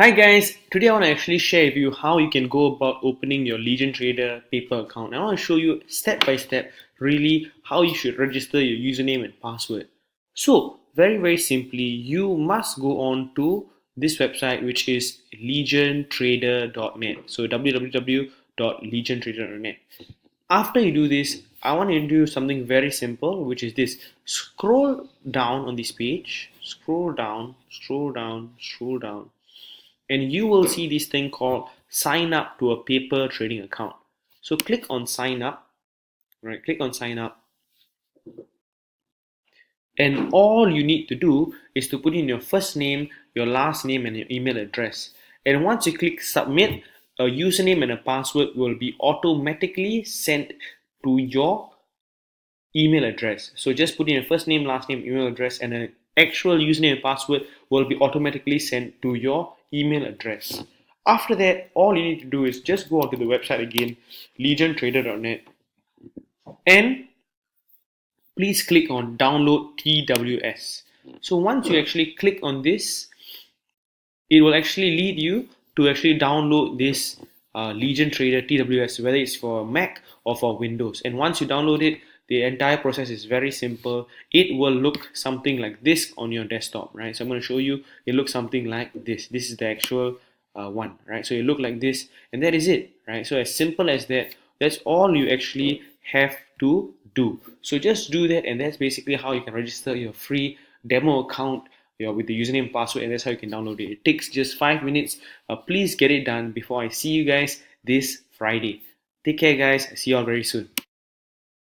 Hi guys, today I want to actually share with you how you can go about opening your Legion Trader paper account. I want to show you step by step really how you should register your username and password. So, very simply, you must go on to this website which is legiontrader.net. So www.legiontrader.net. After you do this, I want to do something very simple, which is this. Scroll down on this page, scroll down, and you will see this thing called sign up to a paper trading account. So click on sign up, right? Click on sign up, and all you need to do is to put in your first name, your last name, and your email address. And once you click submit, a username and a password will be automatically sent to your email address. So just put in your first name, last name, email address, and an actual username and password will be automatically sent to your email address. After that, all you need to do is just go onto the website again, legiontrader.net, and please click on download TWS. So once you actually click on this, it will actually lead you to actually download this Legion Trader TWS, whether it's for Mac or for Windows. And once you download it, the entire process is very simple. It will look something like this on your desktop, right? So I'm going to show you. It looks something like this. This is the actual one, right? So it look like this, and that is it, right? So as simple as that. That's all you actually have to do. So just do that, and that's basically how you can register your free demo account with the username and password, and that's how you can download it. It takes just 5 minutes. Please get it done before I see you guys this Friday. Take care, guys. See you all very soon.